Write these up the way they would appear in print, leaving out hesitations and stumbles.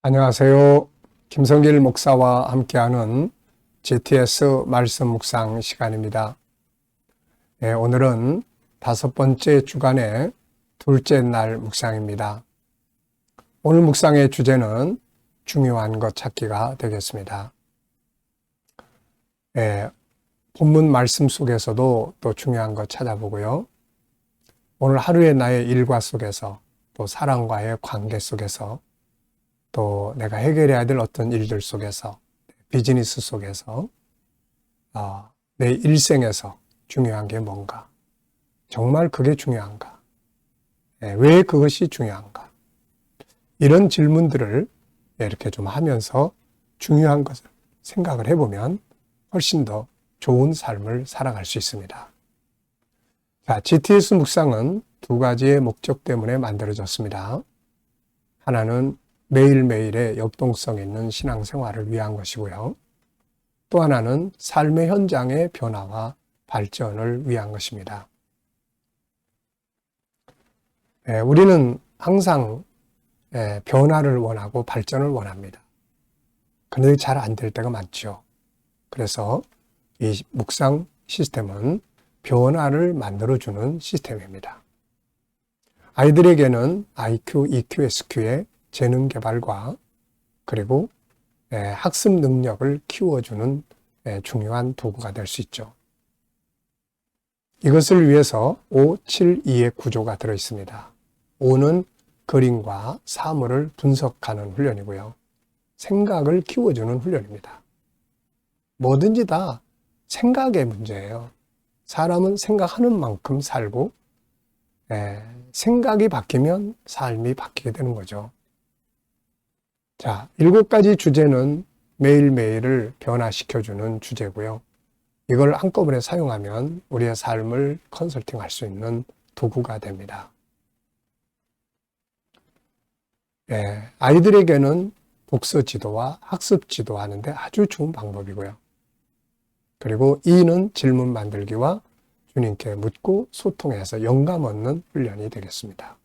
안녕하세요. 김성길 목사와 함께하는 GTS 말씀 묵상 시간입니다. 오늘은 5번째 주간의 둘째 날 묵상입니다. 오늘 묵상의 주제는 중요한 것 찾기가 되겠습니다. 본문 말씀 속에서도 또 중요한 것 찾아보고요. 오늘 하루의 나의 일과 속에서 또 사람과의 관계 속에서 또 내가 해결해야 될 어떤 일들 속에서, 비즈니스 속에서, 내 일생에서 중요한 게 뭔가? 정말 그게 중요한가? 왜 그것이 중요한가? 이런 질문들을 이렇게 좀 하면서 중요한 것을 생각을 해보면 훨씬 더 좋은 삶을 살아갈 수 있습니다. 자, GTS 묵상은 두 가지의 목적 때문에 만들어졌습니다. 하나는 매일매일의 역동성 있는 신앙생활을 위한 것이고요. 또 하나는 삶의 현장의 변화와 발전을 위한 것입니다. 우리는 항상 변화를 원하고 발전을 원합니다. 그런데 잘 안 될 때가 많죠. 그래서 이 묵상 시스템은 변화를 만들어주는 시스템입니다. 아이들에게는 IQ, EQ, SQ의 재능 개발과 그리고 학습 능력을 키워주는 중요한 도구가 될 수 있죠. 이것을 위해서 5, 7, 2의 구조가 들어있습니다. 5는 그림과 사물을 분석하는 훈련이고요. 생각을 키워주는 훈련입니다. 뭐든지 다 생각의 문제예요. 사람은 생각하는 만큼 살고 생각이 바뀌면 삶이 바뀌게 되는 거죠. 자, 7가지 주제는 매일매일을 변화시켜주는 주제고요. 이걸 한꺼번에 사용하면 우리의 삶을 컨설팅할 수 있는 도구가 됩니다. 아이들에게는 독서 지도와 학습 지도하는데 아주 좋은 방법이고요. 그리고 2는 질문 만들기와 주님께 묻고 소통해서 영감 얻는 훈련이 되겠습니다.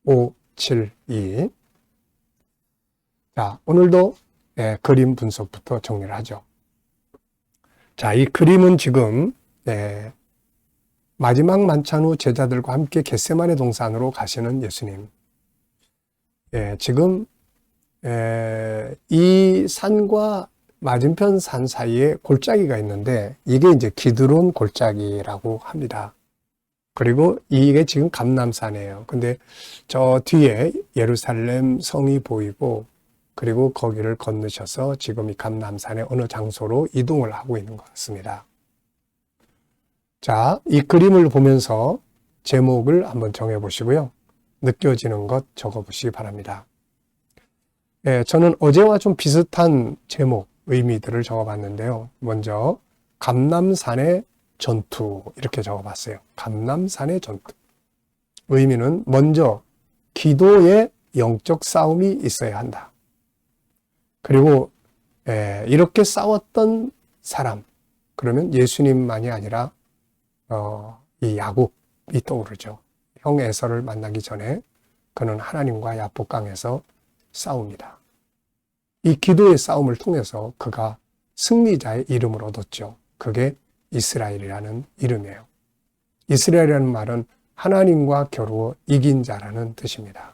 5, 7, 2. 자, 오늘도 그림 분석부터 정리를 하죠. 자, 이 그림은 지금 마지막 만찬 후 제자들과 함께 겟세마네 동산으로 가시는 예수님. 지금 이 산과 맞은편 산 사이에 골짜기가 있는데 이게 이제 기드론 골짜기라고 합니다. 그리고 이게 지금 감람산이에요. 근데 저 뒤에 예루살렘 성이 보이고 그리고 거기를 건너셔서 지금 이 감람산의 어느 장소로 이동을 하고 있는 것 같습니다. 자, 이 그림을 보면서 제목을 한번 정해 보시고요. 느껴지는 것 적어 보시기 바랍니다. 저는 어제와 좀 비슷한 제목, 의미들을 적어 봤는데요. 먼저 감람산의 전투 이렇게 적어 봤어요. 감람산의 전투. 의미는 먼저 기도의 영적 싸움이 있어야 한다. 그리고 이렇게 싸웠던 사람, 그러면 예수님만이 아니라 이 야곱이 떠오르죠. 형 에서를 만나기 전에 그는 하나님과 야복강에서 싸웁니다. 이 기도의 싸움을 통해서 그가 승리자의 이름을 얻었죠. 그게 이스라엘이라는 이름이에요. 이스라엘이라는 말은 하나님과 겨루어 이긴 자라는 뜻입니다.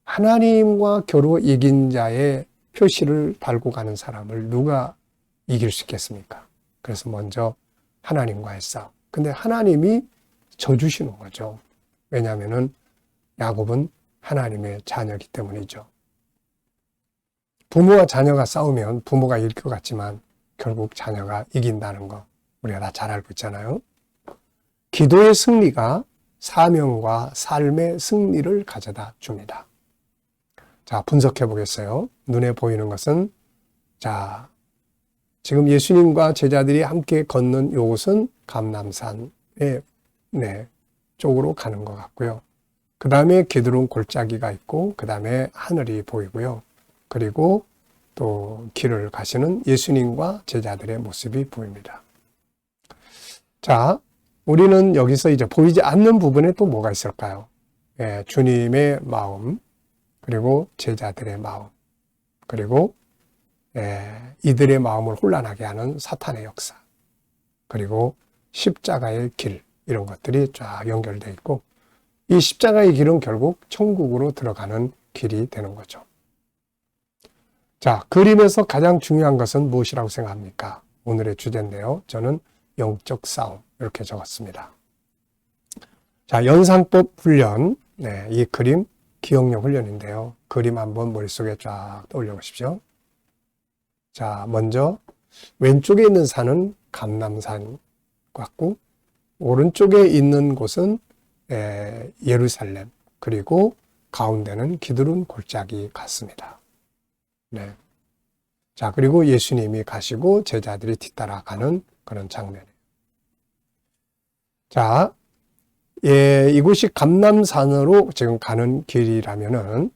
하나님과 겨루어 이긴 자의 표시를 달고 가는 사람을 누가 이길 수 있겠습니까? 그래서 먼저 하나님과의 싸움. 근데 하나님이 져주시는 거죠. 왜냐하면은 야곱은 하나님의 자녀이기 때문이죠. 부모와 자녀가 싸우면 부모가 이길 것 같지만 결국 자녀가 이긴다는 거 우리가 다 잘 알고 있잖아요. 기도의 승리가 사명과 삶의 승리를 가져다 줍니다. 자, 분석해 보겠어요. 눈에 보이는 것은 자, 지금 예수님과 제자들이 함께 걷는 이곳은 감람산의 쪽으로 가는 것 같고요. 그 다음에 기드론 골짜기가 있고 그 다음에 하늘이 보이고요. 그리고 또 길을 가시는 예수님과 제자들의 모습이 보입니다. 자, 우리는 여기서 이제 보이지 않는 부분에 또 뭐가 있을까요? 주님의 마음, 그리고 제자들의 마음, 그리고 이들의 마음을 혼란하게 하는 사탄의 역사, 그리고 십자가의 길, 이런 것들이 쫙 연결되어 있고, 이 십자가의 길은 결국 천국으로 들어가는 길이 되는 거죠. 자, 그림에서 가장 중요한 것은 무엇이라고 생각합니까? 오늘의 주제인데요. 저는 영적 싸움, 이렇게 적었습니다. 자, 연상법 훈련. 이 그림 기억력 훈련인데요. 그림 한번 머릿속에 쫙 떠올려 보십시오. 자, 먼저 왼쪽에 있는 산은 감람산 같고, 오른쪽에 있는 곳은 예루살렘, 그리고 가운데는 기드론 골짜기 같습니다. 네. 자, 그리고 예수님이 가시고 제자들이 뒤따라가는 그런 장면이에요. 자, 이곳이 감람산으로 지금 가는 길이라면은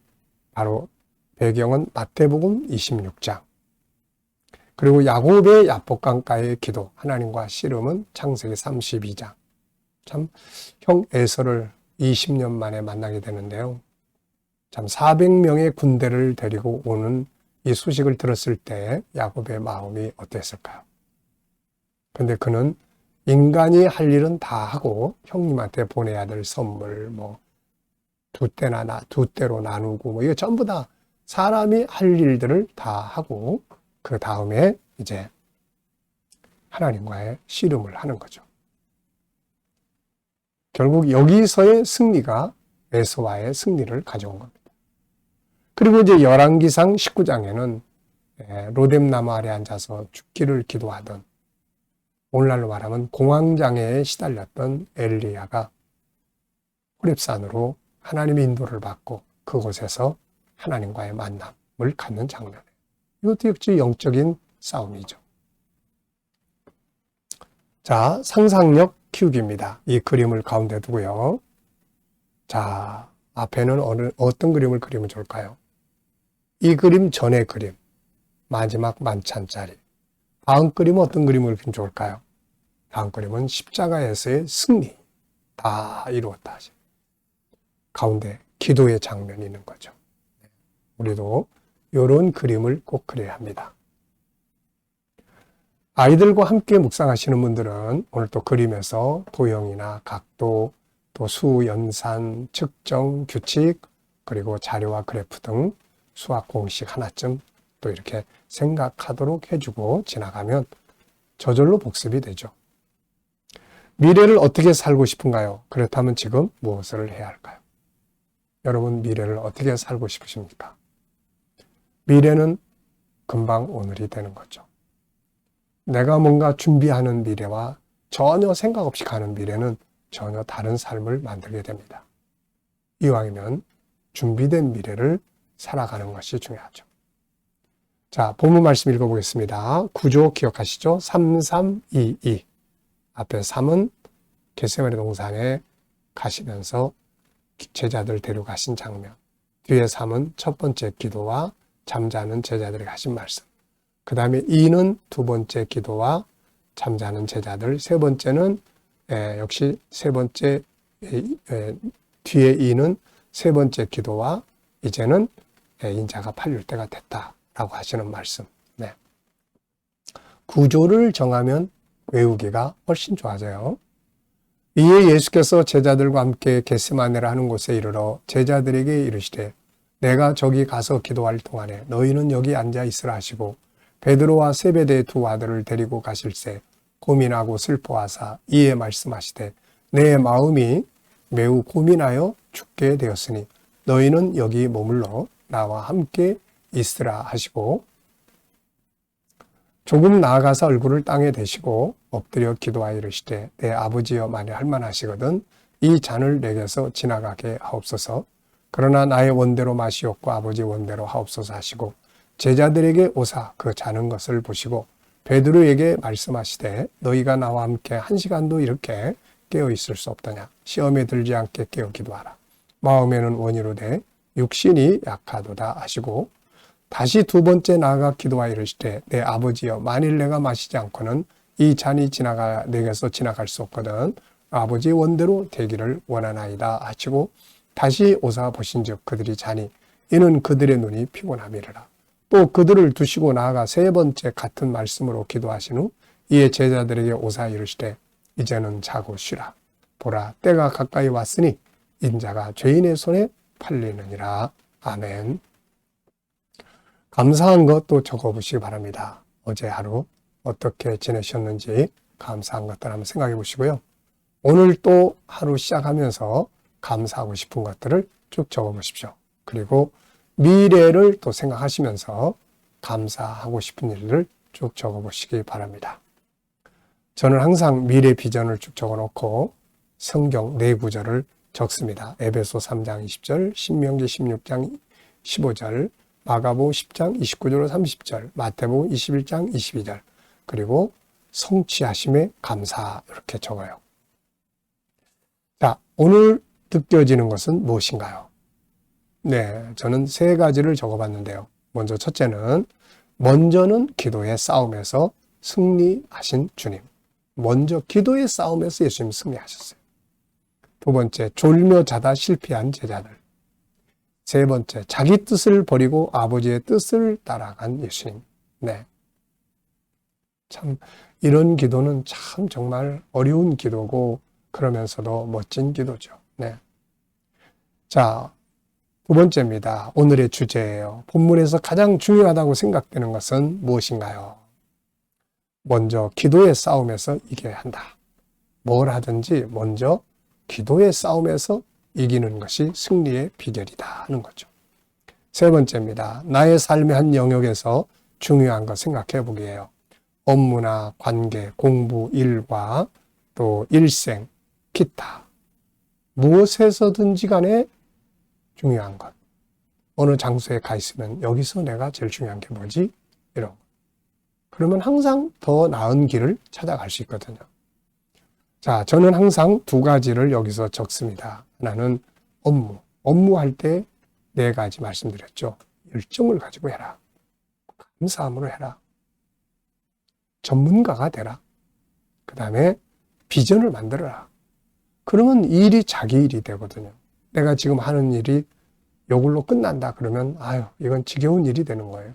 바로 배경은 마태복음 26장. 그리고 야곱의 야복강가의 기도, 하나님과 씨름은 창세기 32장. 참, 형 에서를 20년 만에 만나게 되는데요. 참, 400명의 군대를 데리고 오는 이 소식을 들었을 때 야곱의 마음이 어땠을까요? 근데 그는 인간이 할 일은 다 하고 형님한테 보내야 될 선물, 두 대로 나누고, 이거 전부 다 사람이 할 일들을 다 하고, 그 다음에 이제 하나님과의 씨름을 하는 거죠. 결국 여기서의 승리가 에서와의 승리를 가져온 겁니다. 그리고 이제 열왕기상 19장에는 로뎀나무 아래 앉아서 죽기를 기도하던, 오늘날로 말하면 공황장애에 시달렸던 엘리야가 호렙산으로 하나님의 인도를 받고 그곳에서 하나님과의 만남을 갖는 장면. 이것도 역시 영적인 싸움이죠. 자, 상상력 키우기입니다. 이 그림을 가운데 두고요. 자, 앞에는 어떤 그림을 그리면 좋을까요? 이 그림 전의 그림, 마지막 만찬자리. 다음 그림은 어떤 그림을 그리면 좋을까요? 다음 그림은 십자가에서의 승리. 다 이루었다. 가운데 기도의 장면이 있는 거죠. 우리도 이런 그림을 꼭 그려야 합니다. 아이들과 함께 묵상하시는 분들은 오늘 또 그림에서 도형이나 각도, 또 수, 연산, 측정, 규칙, 그리고 자료와 그래프 등 수학 공식 하나쯤 또 이렇게 생각하도록 해주고 지나가면 저절로 복습이 되죠. 미래를 어떻게 살고 싶은가요? 그렇다면 지금 무엇을 해야 할까요? 여러분, 미래를 어떻게 살고 싶으십니까? 미래는 금방 오늘이 되는 거죠. 내가 뭔가 준비하는 미래와 전혀 생각 없이 가는 미래는 전혀 다른 삶을 만들게 됩니다. 이왕이면 준비된 미래를 살아가는 것이 중요하죠. 자, 본문 말씀 읽어보겠습니다. 구조 기억하시죠? 3322. 앞에 3은 겟세마네 동산에 가시면서 제자들 데려가신 장면. 뒤에 3은 첫 번째 기도와 잠자는 제자들에게 하신 말씀. 그 다음에 2는 두 번째 기도와 잠자는 제자들. 세 번째는 역시 세 번째, 뒤에 2는 세 번째 기도와 이제는 인자가 팔릴 때가 됐다라고 하시는 말씀. 네. 구조를 정하면 외우기가 훨씬 좋아져요. 이에 예수께서 제자들과 함께 겟세마네라 하는 곳에 이르러 제자들에게 이르시되 내가 저기 가서 기도할 동안에 너희는 여기 앉아 있으라 하시고 베드로와 세베대의 두 아들을 데리고 가실새 고민하고 슬퍼하사 이에 말씀하시되 내 마음이 매우 고민하여 죽게 되었으니 너희는 여기 머물러 나와 함께 있으라 하시고 조금 나아가서 얼굴을 땅에 대시고 엎드려 기도하여 이르시되 내 아버지여 만일 할만하시거든 이 잔을 내게서 지나가게 하옵소서. 그러나 나의 원대로 마시옵고 아버지 원대로 하옵소서 하시고 제자들에게 오사 그 자는 것을 보시고 베드로에게 말씀하시되 너희가 나와 함께 1시간도 이렇게 깨어 있을 수 없더냐. 시험에 들지 않게 깨어 기도하라. 마음에는 원이로되 육신이 약하도다 하시고 다시 두 번째 나아가 기도하여 이르시되 내 아버지여 만일 내가 마시지 않고는 이 잔이 내게서 지나갈 수 없거든 아버지 원대로 되기를 원하나이다 하시고 다시 오사 보신즉 그들이 잔이 이는 그들의 눈이 피곤함이라. 또 그들을 두시고 나아가 세 번째 같은 말씀으로 기도하신 후 이에 제자들에게 오사 이르시되 이제는 자고 쉬라. 보라 때가 가까이 왔으니 인자가 죄인의 손에 팔리느니라. 아멘. 감사한 것도 적어보시기 바랍니다. 어제 하루 어떻게 지내셨는지 감사한 것들 한번 생각해 보시고요. 오늘 또 하루 시작하면서 감사하고 싶은 것들을 쭉 적어보십시오. 그리고 미래를 또 생각하시면서 감사하고 싶은 일들을 쭉 적어보시기 바랍니다. 저는 항상 미래 비전을 쭉 적어놓고 성경 네 구절을 적습니다. 에베소 3장 20절, 신명기 16장 15절, 마가복음 10장 29절로 30절, 마태복음 21장 22절, 그리고 성취하심에 감사 이렇게 적어요. 자, 오늘 느껴지는 것은 무엇인가요? 네, 저는 세 가지를 적어봤는데요. 먼저는 기도의 싸움에서 승리하신 주님. 먼저 기도의 싸움에서 예수님 승리하셨어요. 두 번째, 졸며 자다 실패한 제자들. 세 번째, 자기 뜻을 버리고 아버지의 뜻을 따라간 예수님. 네. 참, 이런 기도는 참 정말 어려운 기도고, 그러면서도 멋진 기도죠. 네. 자, 두 번째입니다. 오늘의 주제예요. 본문에서 가장 중요하다고 생각되는 것은 무엇인가요? 먼저 기도의 싸움에서 이겨야 한다. 뭘 하든지 먼저 기도의 싸움에서 이기는 것이 승리의 비결이다 하는 거죠. 세 번째입니다. 나의 삶의 한 영역에서 중요한 거 생각해 보기에요. 업무나 관계, 공부, 일과 또 일생, 기타 무엇에서든지 간에 중요한 것. 어느 장소에 가 있으면 여기서 내가 제일 중요한 게 뭐지? 이런 거. 그러면 항상 더 나은 길을 찾아갈 수 있거든요. 자, 저는 항상 두 가지를 여기서 적습니다. 하나는 업무할 때 네 가지 말씀드렸죠. 열정을 가지고 해라. 감사함으로 해라. 전문가가 되라. 그 다음에 비전을 만들어라. 그러면 일이 자기 일이 되거든요. 내가 지금 하는 일이 이걸로 끝난다 그러면 이건 지겨운 일이 되는 거예요.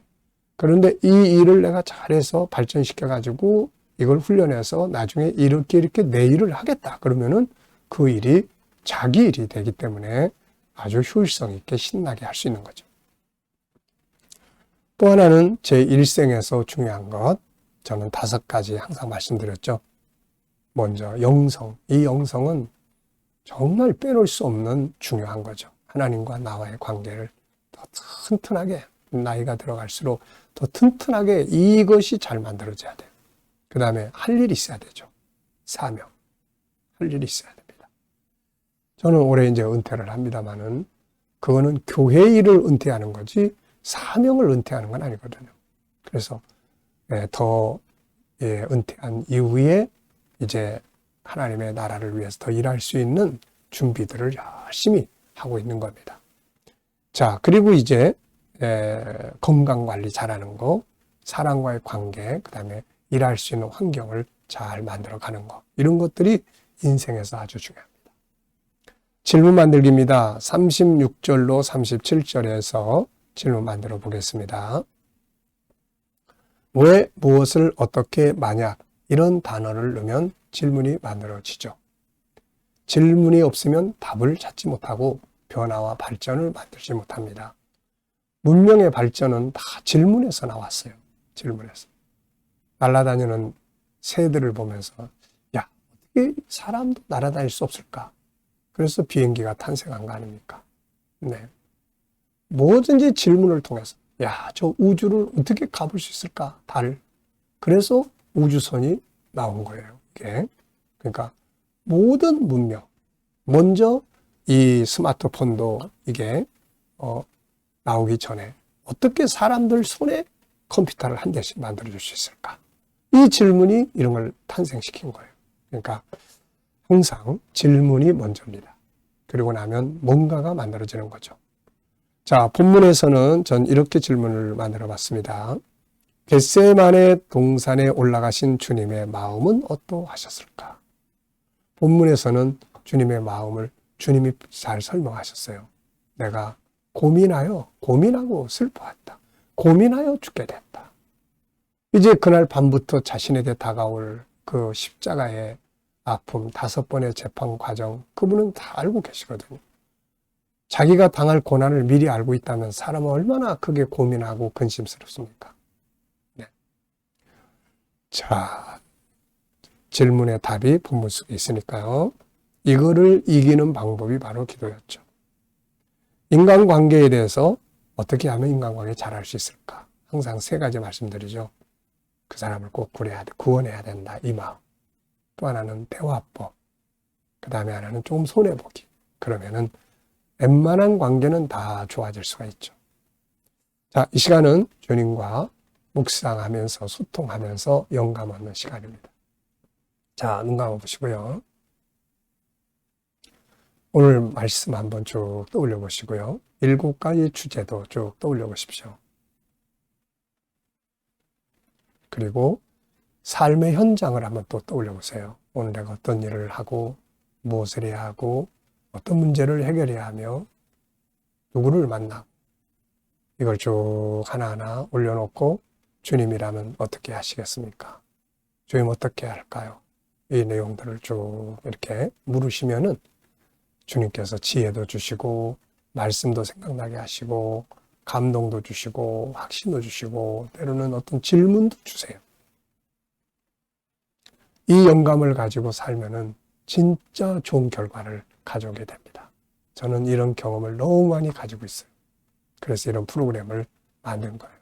그런데 이 일을 내가 잘해서 발전시켜가지고 이걸 훈련해서 나중에 이렇게 내 일을 하겠다 그러면은 그 일이 자기 일이 되기 때문에 아주 효율성 있게 신나게 할 수 있는 거죠. 또 하나는 제 일생에서 중요한 것, 저는 5가지 항상 말씀드렸죠. 먼저 영성. 이 영성은 정말 빼놓을 수 없는 중요한 거죠. 하나님과 나와의 관계를 더 튼튼하게, 나이가 들어갈수록 더 튼튼하게 이것이 잘 만들어져야 돼요. 그 다음에 할 일이 있어야 되죠. 사명. 할 일이 있어야 됩니다. 저는 올해 이제 은퇴를 합니다만은 그거는 교회 일을 은퇴하는 거지 사명을 은퇴하는 건 아니거든요. 그래서 은퇴한 이후에 이제 하나님의 나라를 위해서 더 일할 수 있는 준비들을 열심히 하고 있는 겁니다. 자, 그리고 이제 건강관리 잘하는 거, 사람과의 관계, 그 다음에 일할 수 있는 환경을 잘 만들어가는 거, 이런 것들이 인생에서 아주 중요합니다. 질문 만들기입니다. 36절로 37절에서 질문 만들어 보겠습니다. 왜, 무엇을, 어떻게, 만약 이런 단어를 넣으면 질문이 만들어지죠. 질문이 없으면 답을 찾지 못하고 변화와 발전을 만들지 못합니다. 문명의 발전은 다 질문에서 나왔어요. 질문에서. 날아다니는 새들을 보면서 어떻게 사람도 날아다닐 수 없을까? 그래서 비행기가 탄생한 거 아닙니까? 네. 뭐든지 질문을 통해서 저 우주를 어떻게 가볼 수 있을까? 달. 그래서 우주선이 나온 거예요. 이게. 그러니까 모든 문명. 먼저 이 스마트폰도 이게 나오기 전에 어떻게 사람들 손에 컴퓨터를 한 대씩 만들어줄 수 있을까? 이 질문이 이런 걸 탄생시킨 거예요. 그러니까 항상 질문이 먼저입니다. 그리고 나면 뭔가가 만들어지는 거죠. 자, 본문에서는 전 이렇게 질문을 만들어 봤습니다. 겟세마네 동산에 올라가신 주님의 마음은 어떠하셨을까? 본문에서는 주님의 마음을 주님이 잘 설명하셨어요. 내가 고민하고 슬퍼했다. 고민하여 죽게 됐다. 이제 그날 밤부터 자신에게 다가올 그 십자가의 아픔, 5번의 재판 과정, 그분은 다 알고 계시거든요. 자기가 당할 고난을 미리 알고 있다면 사람은 얼마나 크게 고민하고 근심스럽습니까? 네. 자, 질문의 답이 본문 속에 있으니까요. 이거를 이기는 방법이 바로 기도였죠. 인간관계에 대해서 어떻게 하면 인간관계 잘할 수 있을까? 항상 3가지 말씀드리죠. 그 사람을 꼭 구원해야 된다. 이 마음. 또 하나는 대화법. 그 다음에 하나는 조금 손해보기. 그러면은 웬만한 관계는 다 좋아질 수가 있죠. 자, 이 시간은 주님과 묵상하면서 소통하면서 영감 얻는 시간입니다. 자, 눈 감아보시고요. 오늘 말씀 한번 쭉 떠올려 보시고요. 7가지 주제도 쭉 떠올려 보십시오. 그리고 삶의 현장을 한번 또 떠올려 보세요. 오늘 내가 어떤 일을 하고 무엇을 해야 하고 어떤 문제를 해결해야 하며 누구를 만나고 이걸 쭉 하나하나 올려놓고 주님이라면 어떻게 하시겠습니까? 주님 어떻게 할까요? 이 내용들을 쭉 이렇게 물으시면은 주님께서 지혜도 주시고 말씀도 생각나게 하시고 감동도 주시고 확신도 주시고 때로는 어떤 질문도 주세요. 이 영감을 가지고 살면은 진짜 좋은 결과를 가져오게 됩니다. 저는 이런 경험을 너무 많이 가지고 있어요. 그래서 이런 프로그램을 만든 거예요.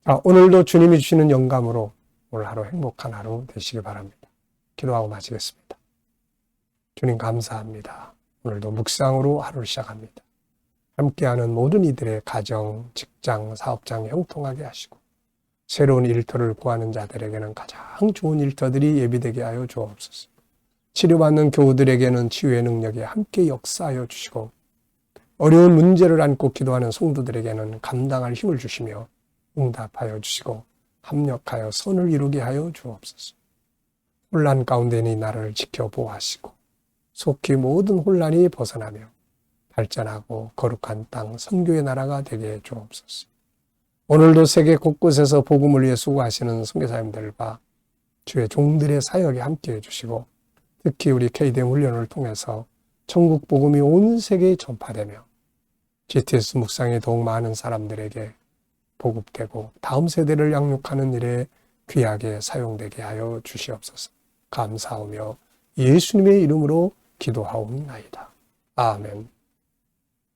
자, 오늘도 주님이 주시는 영감으로 오늘 하루 행복한 하루 되시기 바랍니다. 기도하고 마치겠습니다. 주님 감사합니다. 오늘도 묵상으로 하루를 시작합니다. 함께하는 모든 이들의 가정, 직장, 사업장 형통하게 하시고 새로운 일터를 구하는 자들에게는 가장 좋은 일터들이 예비되게 하여 주옵소서. 치료받는 교우들에게는 치유의 능력에 함께 역사하여 주시고 어려운 문제를 안고 기도하는 성도들에게는 감당할 힘을 주시며 응답하여 주시고 합력하여 선을 이루게 하여 주옵소서. 혼란 가운데 있는 나를 지켜 보호하시고 속히 모든 혼란이 벗어나며 발전하고 거룩한 땅 선교의 나라가 되게 해 주옵소서. 오늘도 세계 곳곳에서 복음을 위해 수고하시는 선교사님들과 주의 종들의 사역에 함께해 주시고 특히 우리 KDM 훈련을 통해서 천국 복음이 온 세계에 전파되며 GTS 묵상에 더욱 많은 사람들에게 보급되고 다음 세대를 양육하는 일에 귀하게 사용되게 하여 주시옵소서. 감사하며 예수님의 이름으로 기도하옵나이다. 아멘.